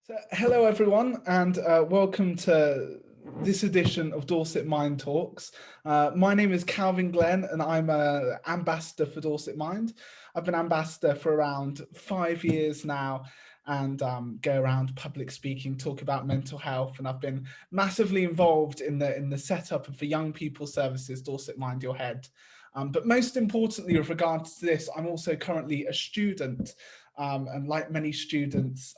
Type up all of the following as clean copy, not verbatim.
So, hello everyone, and welcome to this edition of Dorset Mind Talks. My name is Calvin Glen, and I'm an ambassador for Dorset Mind. I've been ambassador for around 5 years now, and go around public speaking, talk about mental health, and I've been massively involved in the setup of the young people services, Dorset Mind Your Head. But most importantly, with regards to this, I'm also currently a student, and like many students,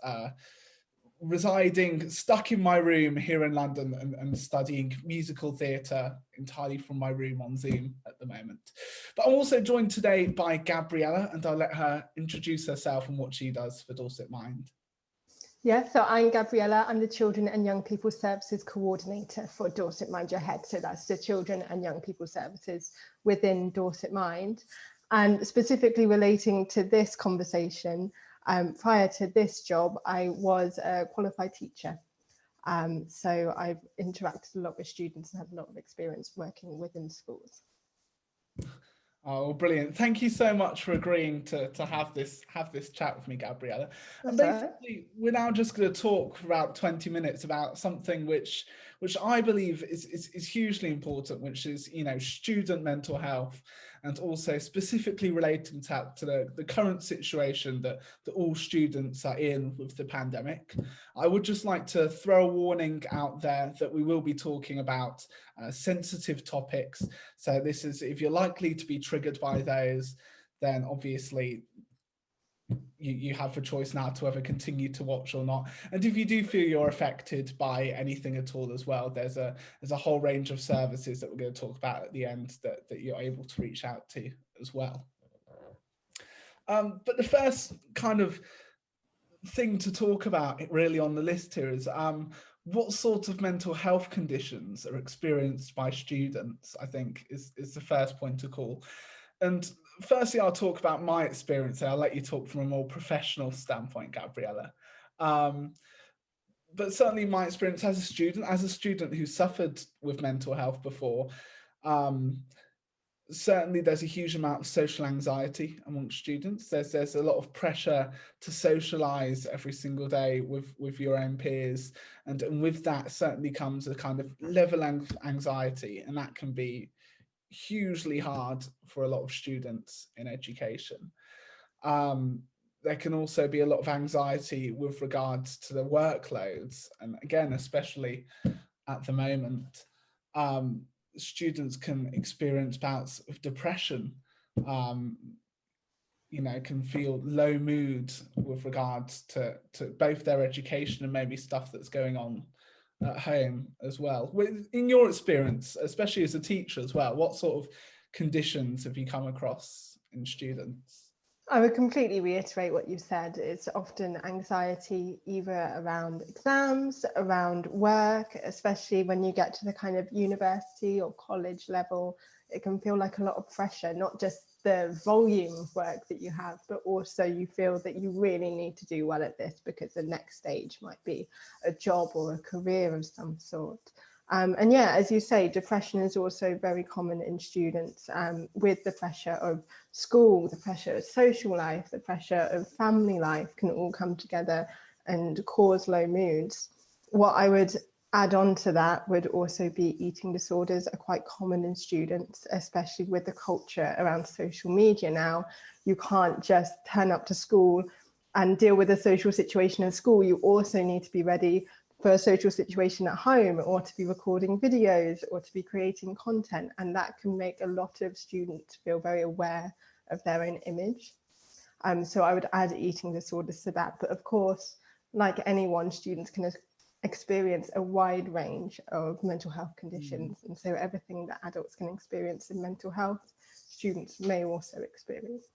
stuck in my room here in London and studying musical theatre entirely from my room on Zoom at the moment. But I'm also joined today by Gabriella, and I'll let her introduce herself and what she does for Dorset Mind. Yeah, so I'm Gabriella. I'm the Children and Young People Services Coordinator for Dorset Mind Your Head. So that's the Children and Young People Services within Dorset Mind. And specifically relating to this conversation, prior to this job, I was a qualified teacher. So I've interacted a lot with students and had a lot of experience working within schools. Oh, brilliant. Thank you so much for agreeing to have this chat with me, Gabriella. And basically, we're now just going to talk for about 20 minutes about something which I believe is hugely important, which is, student mental health, and also specifically relating to the current situation that all students are in with the pandemic. I would just like to throw a warning out there that we will be talking about sensitive topics. So this is, if you're likely to be triggered by those, then obviously you have a choice now to whether continue to watch or not. And if you do feel you're affected by anything at all as well, there's a whole range of services that we're going to talk about at the end that you're able to reach out to as well. But the first kind of thing to talk about really on the list here is what sort of mental health conditions are experienced by students, I think is the first point to call. And firstly, I'll talk about my experience, and I'll let you talk from a more professional standpoint, Gabriella. But certainly my experience as a student who suffered with mental health before, certainly there's a huge amount of social anxiety amongst students. There's a lot of pressure to socialize every single day with your own peers, and with that certainly comes a kind of level of anxiety, and that can be hugely hard for a lot of students in education. There can also be a lot of anxiety with regards to the workloads, and again, especially at the moment, students can experience bouts of depression, can feel low mood with regards to both their education and maybe stuff that's going on at home as well. In your experience, especially as a teacher as well, what sort of conditions have you come across in students? I would completely reiterate what you said. It's often anxiety either around exams, around work, especially when you get to the kind of university or college level. It can feel like a lot of pressure, not just the volume of work that you have, but also you feel that you really need to do well at this because the next stage might be a job or a career of some sort. And yeah, as you say, depression is also very common in students, with the pressure of school, the pressure of social life, the pressure of family life can all come together and cause low moods. What I would add on to that would also be eating disorders are quite common in students, especially with the culture around social media now. You can't just turn up to school and deal with a social situation in school. You also need to be ready for a social situation at home, or to be recording videos, or to be creating content, and that can make a lot of students feel very aware of their own image. So I would add eating disorders to that. But of course, like anyone, students can experience a wide range of mental health conditions, and so everything that adults can experience in mental health, students may also experience.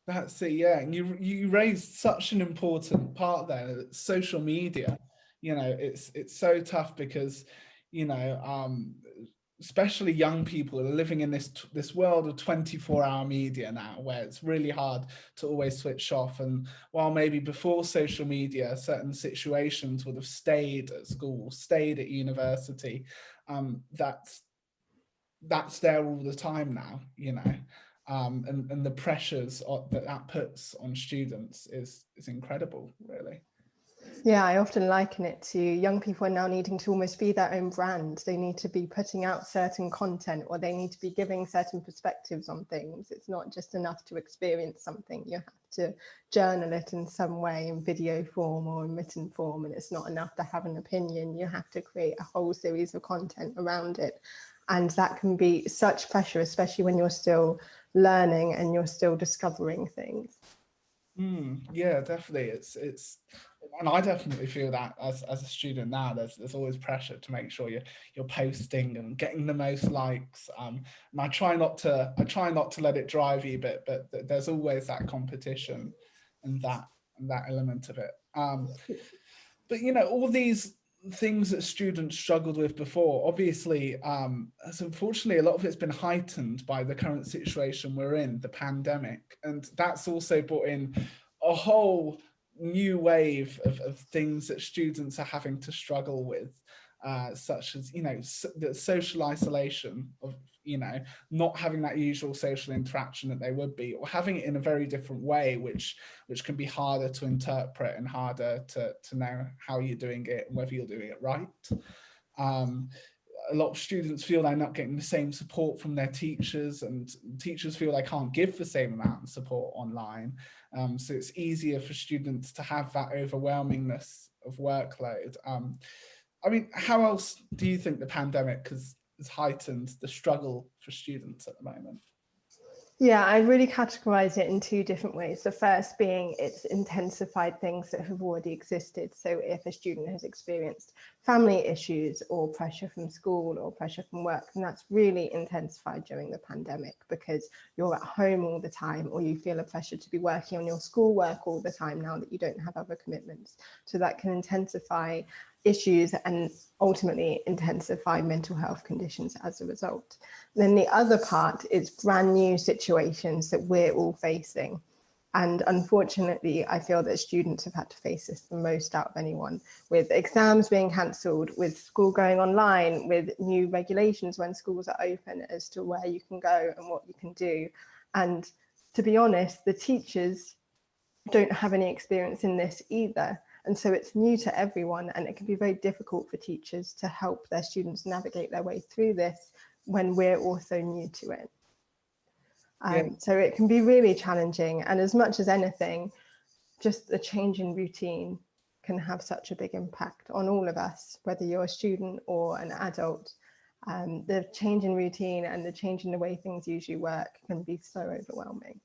That's it, yeah. And you raised such an important part there, social media. It's so tough because, especially young people are living in this world of 24-hour media now, where it's really hard to always switch off. And while maybe before social media, certain situations would have stayed at school, stayed at university, that's there all the time now, and the pressures that puts on students is incredible, really. Yeah, I often liken it to young people are now needing to almost be their own brand. They need to be putting out certain content, or they need to be giving certain perspectives on things. It's not just enough to experience something. You have to journal it in some way, in video form or in written form. And it's not enough to have an opinion. You have to create a whole series of content around it. And that can be such pressure, especially when you're still learning and you're still discovering things. Yeah, definitely. It's and I definitely feel that as a student now, there's always pressure to make sure you're posting and getting the most likes. And I try not to let it drive you, but there's always that competition and that element of it. But all these things that students struggled with before, obviously, as unfortunately a lot of it's been heightened by the current situation we're in, the pandemic, and that's also brought in a whole new wave of things that students are having to struggle with, such as the social isolation of not having that usual social interaction that they would be, or having it in a very different way, which can be harder to interpret and harder to know how you're doing it and whether you're doing it right. A lot of students feel they're not getting the same support from their teachers, and teachers feel they can't give the same amount of support online. So it's easier for students to have that overwhelmingness of workload. I mean, how else do you think the pandemic has heightened the struggle for students at the moment? Yeah, I really categorize it in two different ways. The first being it's intensified things that have already existed. So if a student has experienced family issues or pressure from school or pressure from work, then that's really intensified during the pandemic because you're at home all the time, or you feel a pressure to be working on your schoolwork all the time now that you don't have other commitments. So that can intensify issues and ultimately intensify mental health conditions as a result. Then the other part is brand new situations that we're all facing. And unfortunately, I feel that students have had to face this the most out of anyone, with exams being cancelled, with school going online, with new regulations when schools are open as to where you can go and what you can do. And to be honest, the teachers don't have any experience in this either. And so it's new to everyone, and it can be very difficult for teachers to help their students navigate their way through this when we're also new to it. So it can be really challenging. And as much as anything, just a change in routine can have such a big impact on all of us, whether you're a student or an adult. The change in routine and the change in the way things usually work can be so overwhelming.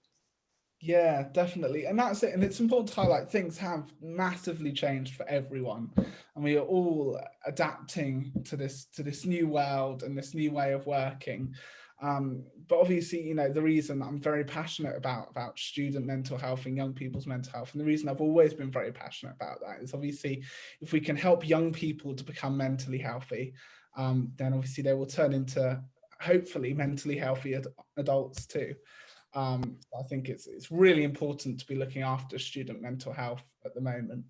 Yeah, definitely. And that's it. And it's important to highlight things have massively changed for everyone. And we are all adapting to this new world and this new way of working. But obviously, the reason I'm very passionate about student mental health and young people's mental health, and the reason I've always been very passionate about that, is obviously if we can help young people to become mentally healthy, then obviously they will turn into hopefully mentally healthy adults too. I think it's really important to be looking after student mental health at the moment.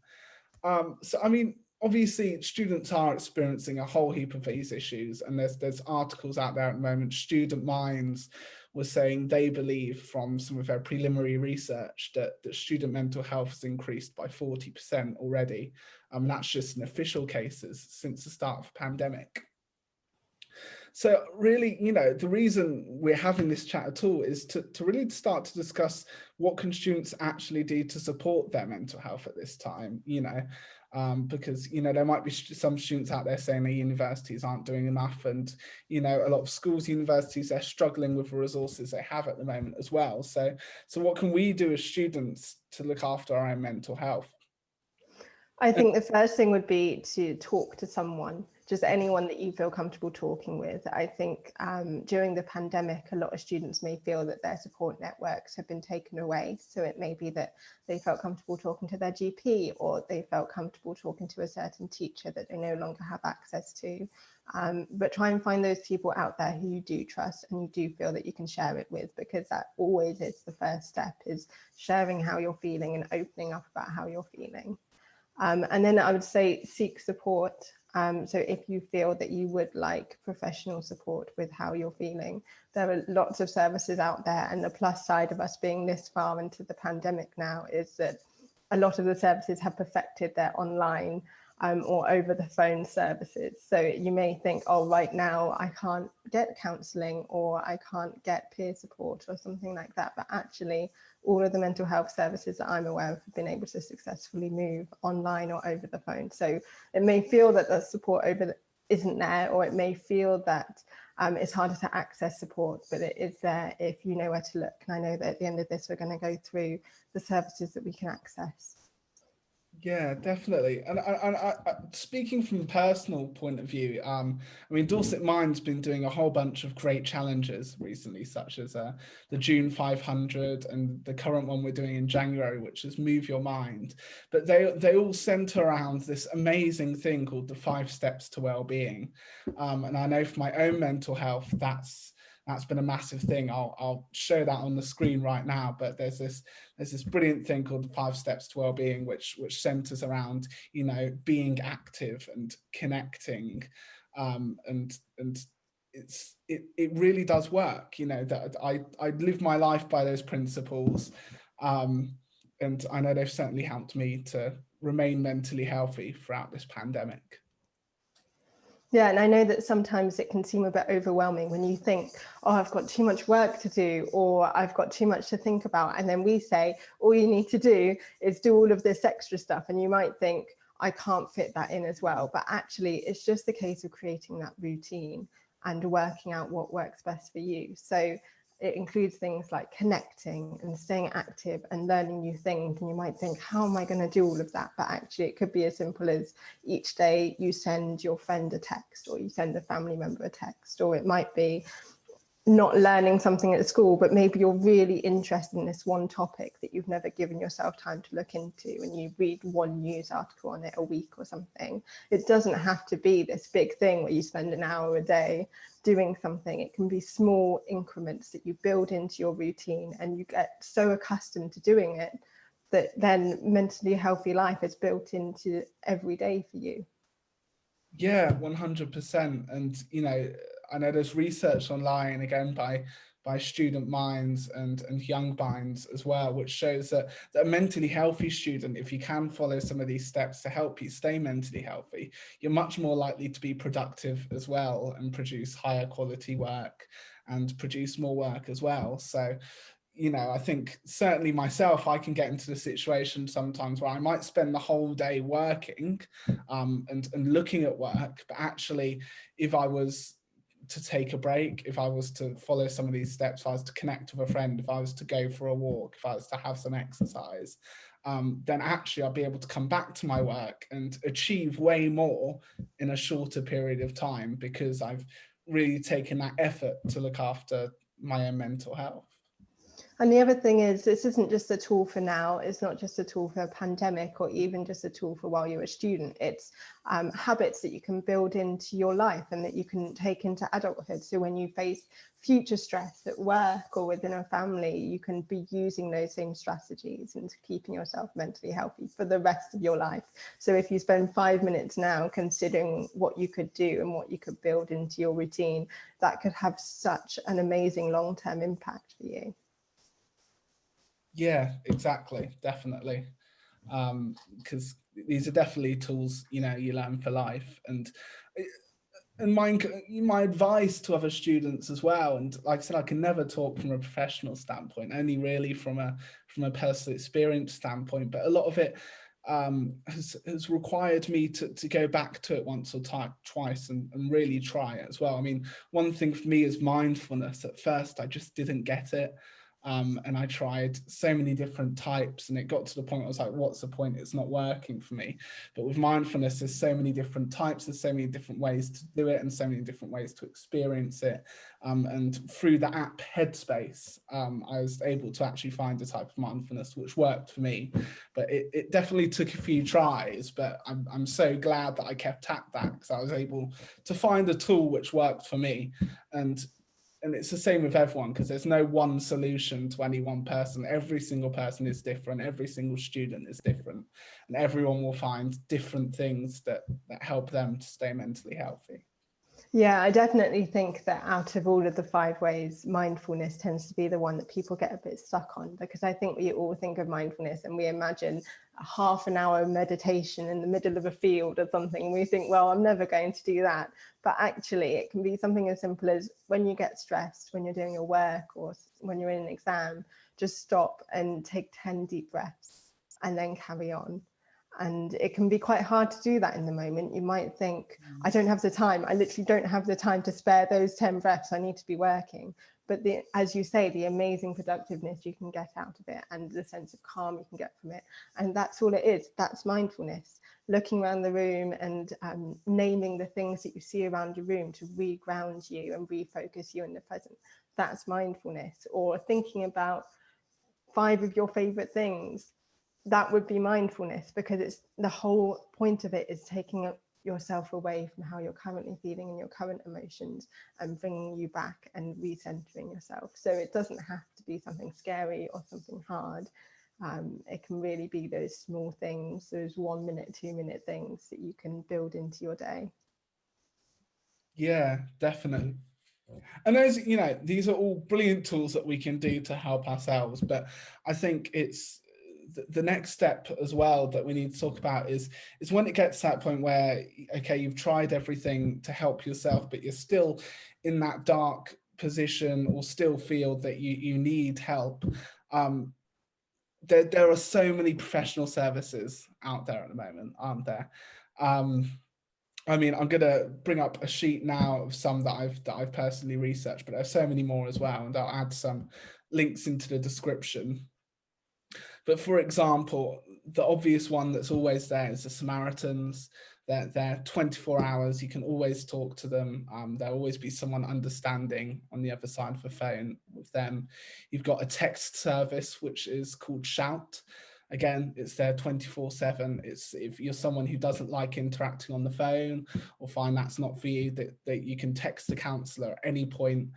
So I mean, obviously students are experiencing a whole heap of these issues, and there's articles out there at the moment. Student Minds was saying they believe from some of their preliminary research that student mental health has increased by 40% already. That's just in official cases since the start of the pandemic. So really, the reason we're having this chat at all is to really start to discuss what can students actually do to support their mental health at this time, because, there might be some students out there saying the universities aren't doing enough, and, a lot of schools, universities, they're struggling with the resources they have at the moment as well. So what can we do as students to look after our own mental health? I think the first thing would be to talk to someone, just anyone that you feel comfortable talking with. I think during the pandemic, a lot of students may feel that their support networks have been taken away. So it may be that they felt comfortable talking to their GP, or they felt comfortable talking to a certain teacher that they no longer have access to. But try and find those people out there who you do trust and you do feel that you can share it with, because that always is the first step, is sharing how you're feeling and opening up about how you're feeling. And then I would say seek support. So if you feel that you would like professional support with how you're feeling, there are lots of services out there. And the plus side of us being this far into the pandemic now is that a lot of the services have perfected their online or over the phone services. So you may think, oh, right now I can't get counselling or I can't get peer support or something like that. But actually, all of the mental health services that I'm aware of have been able to successfully move online or over the phone. So it may feel that the support isn't there, or it may feel that it's harder to access support, but it is there if you know where to look. And I know that at the end of this, we're going to go through the services that we can access. Yeah, definitely. And speaking from a personal point of view, I mean, Dorset Mind's been doing a whole bunch of great challenges recently, such as the June 500 and the current one we're doing in January, which is Move Your Mind. But they all centre around this amazing thing called the 5 steps to Wellbeing. And I know for my own mental health, that's been a massive thing. I'll show that on the screen right now, but there's this brilliant thing called the 5 steps to Wellbeing, which centers around, you know, being active and connecting, and it really does work. You know, that I live my life by those principles, and I know they've certainly helped me to remain mentally healthy throughout this pandemic. Yeah, and I know that sometimes it can seem a bit overwhelming when you think, oh, I've got too much work to do, or I've got too much to think about. And then we say, all you need to do is do all of this extra stuff. And you might think, I can't fit that in as well. But actually, it's just a case of creating that routine and working out what works best for you. So it includes things like connecting and staying active and learning new things. And you might think, how am I going to do all of that? But actually, it could be as simple as each day you send your friend a text, or you send a family member a text, or it might be not learning something at school, but maybe you're really interested in this one topic that you've never given yourself time to look into, and you read one news article on it a week or something. It doesn't have to be this big thing where you spend an hour a day doing something. It can be small increments that you build into your routine, and you get so accustomed to doing it that then mentally healthy life is built into every day for you. Yeah, 100%. And, you know, I know there's research online, again, by student minds and young minds as well, which shows that a mentally healthy student, if you can follow some of these steps to help you stay mentally healthy, you're much more likely to be productive as well and produce higher quality work and produce more work as well. So, you know, I think certainly myself, I can get into the situation sometimes where I might spend the whole day working and looking at work, but actually if I was to take a break, if I was to follow some of these steps, if I was to connect with a friend, if I was to go for a walk, if I was to have some exercise, then actually I'll be able to come back to my work and achieve way more in a shorter period of time, because I've really taken that effort to look after my own mental health. And the other thing is, this isn't just a tool for now. It's not just a tool for a pandemic, or even just a tool for while you're a student. It's habits that you can build into your life and that you can take into adulthood. So when you face future stress at work or within a family, you can be using those same strategies into keeping yourself mentally healthy for the rest of your life. So if you spend 5 minutes now considering what you could do and what you could build into your routine, that could have such an amazing long-term impact for you. Yeah, exactly, definitely. Because these are definitely tools, you know, you learn for life. And my advice to other students as well, and like I said, I can never talk from a professional standpoint, only really from a personal experience standpoint, but a lot of it has required me to go back to it once or twice and really try it as well. I mean, one thing for me is mindfulness. At first I just didn't get it. And I tried so many different types, and it got to the point where I was like, what's the point? It's not working for me. But with mindfulness, there's so many different types, there's so many different ways to do it and so many different ways to experience it. And through the app Headspace, I was able to actually find a type of mindfulness which worked for me. But it definitely took a few tries, but I'm so glad that I kept at that, because I was able to find a tool which worked for me. And it's the same with everyone, because there's no one solution to any one person. Every single person is different. Every single student is different. And everyone will find different things that help them to stay mentally healthy. Yeah, I definitely think that out of all of the 5 ways, mindfulness tends to be the one that people get a bit stuck on, because I think we all think of mindfulness and we imagine a half an hour meditation in the middle of a field or something. We think, well, I'm never going to do that. But actually, it can be something as simple as when you get stressed, when you're doing your work or when you're in an exam, just stop and take 10 deep breaths and then carry on. And it can be quite hard to do that in the moment. You might think, I don't have the time. I literally don't have the time to spare those 10 breaths. I need to be working. But as you say, the amazing productiveness you can get out of it and the sense of calm you can get from it. And that's all it is. That's mindfulness. Looking around the room and naming the things that you see around your room to re-ground you and refocus you in the present. That's mindfulness. Or thinking about 5 of your favorite things. That would be mindfulness, because it's the whole point of it is taking yourself away from how you're currently feeling and your current emotions and bringing you back and recentering yourself. So it doesn't have to be something scary or something hard. It can really be those small things, those 1 minute, 2 minute things that you can build into your day. Yeah, definitely. And those, these are all brilliant tools that we can do to help ourselves. But I think it's the next step as well that we need to talk about is when it gets to that point where, okay, you've tried everything to help yourself, but you're still in that dark position or still feel that you need help. There are so many professional services out there at the moment, aren't there? I mean, I'm gonna bring up a sheet now of some that I've personally researched, but there's so many more as well, and I'll add some links into the description. But for example, the obvious one that's always there is the Samaritans. They're 24 hours. You can always talk to them. There'll always be someone understanding on the other side of the phone with them. You've got a text service, which is called Shout. Again, it's there 24/7. It's if you're someone who doesn't like interacting on the phone or find that's not for you, that you can text the counsellor at any point.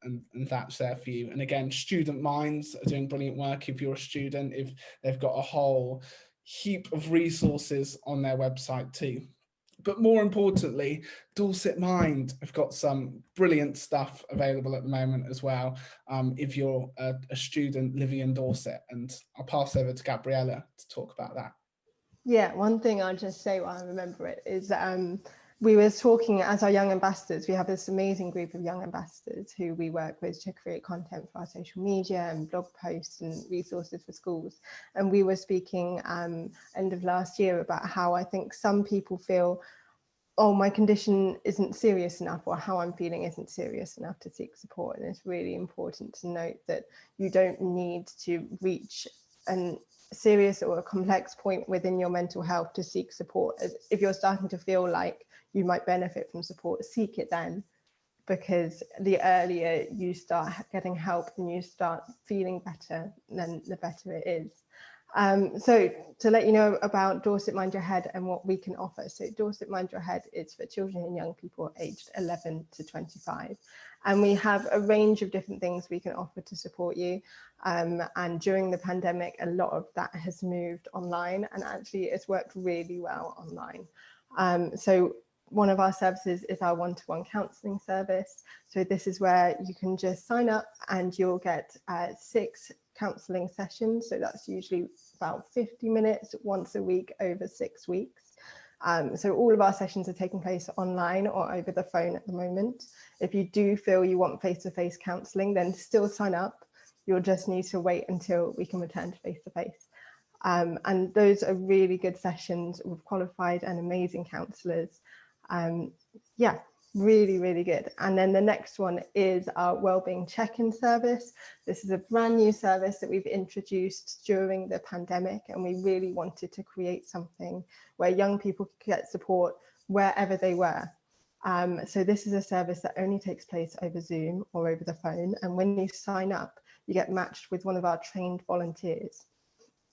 And that's there for you. And again, Student Minds are doing brilliant work. If you're a student, if they've got a whole heap of resources on their website too. But more importantly, Dorset Mind have got some brilliant stuff available at the moment as well, if you're a student living in Dorset. And I'll pass over to Gabriella to talk about that. Yeah, one thing I'll just say while I remember it is we were talking as our young ambassadors. We have this amazing group of young ambassadors who we work with to create content for our social media and blog posts and resources for schools. And we were speaking end of last year about how I think some people feel, oh, my condition isn't serious enough, or how I'm feeling isn't serious enough to seek support. And it's really important to note that you don't need to reach an serious or a complex point within your mental health to seek support. If you're starting to feel like you might benefit from support, seek it then, because the earlier you start getting help and you start feeling better, then the better it is. So to let you know about Dorset Mind Your Head and what we can offer. So Dorset Mind Your Head is for children and young people aged 11 to 25. And we have a range of different things we can offer to support you. And during the pandemic, a lot of that has moved online, and actually it's worked really well online. So one of our services is our one-to-one counselling service. So this is where you can just sign up and you'll get 6 counselling sessions. So that's usually about 50 minutes once a week over 6 weeks. So all of our sessions are taking place online or over the phone at the moment. If you do feel you want face-to-face counselling, then still sign up. You'll just need to wait until we can return to face-to-face. And those are really good sessions with qualified and amazing counsellors. Yeah, really, really good. And then the next one is our Wellbeing check-in service. This is a brand new service that we've introduced during the pandemic, and we really wanted to create something where young people could get support wherever they were. So this is a service that only takes place over Zoom or over the phone. And when you sign up, you get matched with one of our trained volunteers.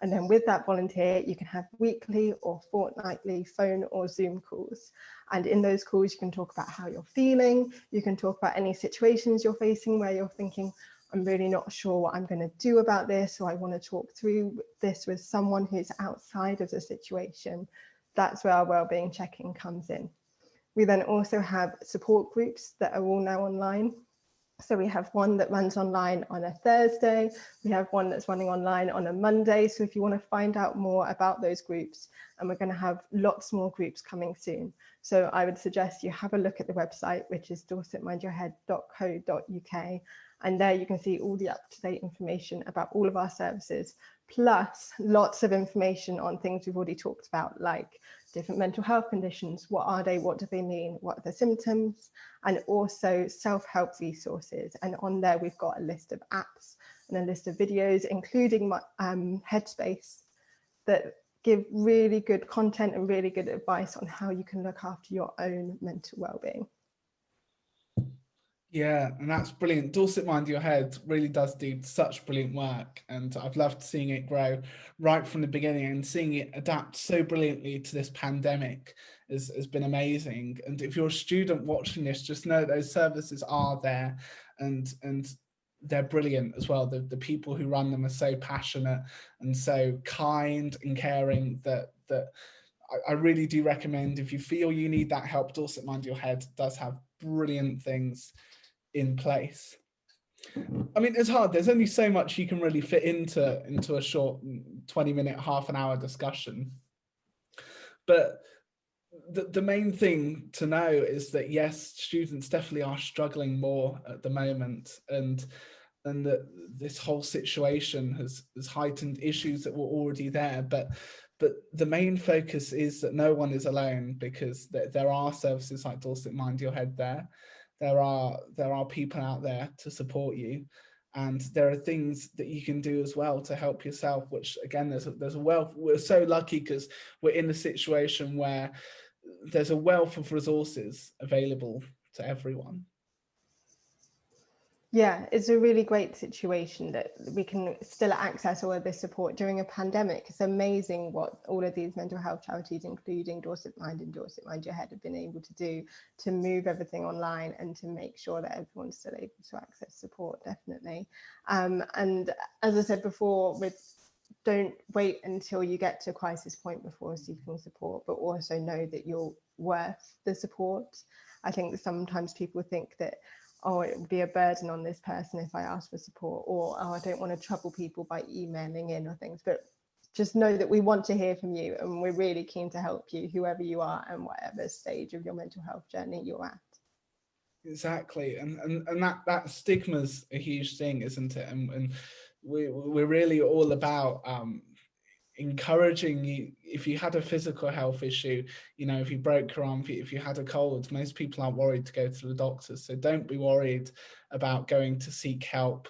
And then with that volunteer, you can have weekly or fortnightly phone or Zoom calls. And in those calls, you can talk about how you're feeling. You can talk about any situations you're facing where you're thinking, I'm really not sure what I'm going to do about this, or I want to talk through this with someone who's outside of the situation. That's where our wellbeing check-in comes in. We then also have support groups that are all now online. So we have one that runs online on a Thursday. We have one that's running online on a Monday. So if you want to find out more about those groups, and we're going to have lots more groups coming soon. So I would suggest you have a look at the website, which is dorsetmindyourhead.co.uk. And there you can see all the up-to-date information about all of our services, plus lots of information on things we've already talked about, like different mental health conditions. What are they? What do they mean? What are the symptoms? And also self-help resources. And on there, we've got a list of apps and a list of videos, including my Headspace, that give really good content and really good advice on how you can look after your own mental well-being. Yeah, and that's brilliant. Dorset Mind Your Head really does do such brilliant work, and I've loved seeing it grow right from the beginning, and seeing it adapt so brilliantly to this pandemic has been amazing. And if you're a student watching this, just know those services are there, and they're brilliant as well. The people who run them are so passionate and so kind and caring that I really do recommend, if you feel you need that help, Dorset Mind Your Head does have brilliant things in place. I mean, it's hard. There's only so much you can really fit into a short 20-minute, half an hour discussion. But the main thing to know is that, yes, students definitely are struggling more at the moment, and that this whole situation has heightened issues that were already there. But the main focus is that no one is alone, because there are services like Dorset Mind Your Head there. There are people out there to support you, and there are things that you can do as well to help yourself, which again, there's a wealth. We're so lucky because we're in a situation where there's a wealth of resources available to everyone. Yeah, it's a really great situation that we can still access all of this support during a pandemic. It's amazing what all of these mental health charities, including Dorset Mind and Dorset Mind Your Head, have been able to do to move everything online and to make sure that everyone's still able to access support, definitely. And as I said before, don't wait until you get to a crisis point before seeking support, but also know that you're worth the support. I think that sometimes people think that, oh, it would be a burden on this person if I ask for support, or, oh, I don't want to trouble people by emailing in or things. But just know that we want to hear from you, and we're really keen to help you, whoever you are and whatever stage of your mental health journey you're at. Exactly, and that stigma's a huge thing, isn't it? And we're really all about encouraging you. If you had a physical health issue, you know, if you broke your arm, if you had a cold, most people aren't worried to go to the doctors. So don't be worried about going to seek help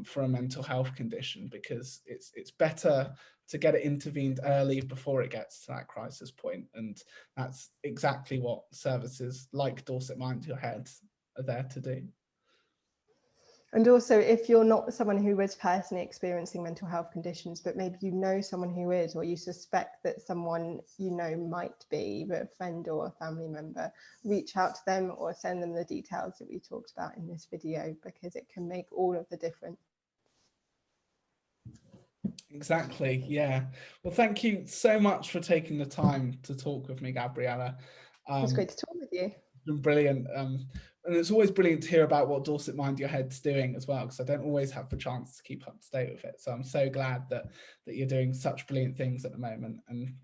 for a mental health condition, because it's better to get it intervened early before it gets to that crisis point. And that's exactly what services like Dorset Mind Your Head are there to do. And also, if you're not someone who is personally experiencing mental health conditions, but maybe you know someone who is, or you suspect that someone you know might be, either a friend or a family member, reach out to them or send them the details that we talked about in this video, because it can make all of the difference. Exactly, yeah. Well, thank you so much for taking the time to talk with me, Gabriella. It's great to talk with you. It's been brilliant. And it's always brilliant to hear about what Dorset Mind Your Head's doing as well, because I don't always have the chance to keep up to date with it. So I'm so glad that you're doing such brilliant things at the moment. And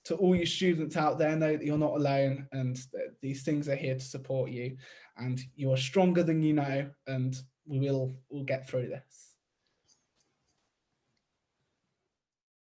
to all you students out there, know that you're not alone, and that these things are here to support you, and you are stronger than you know, and we'll get through this.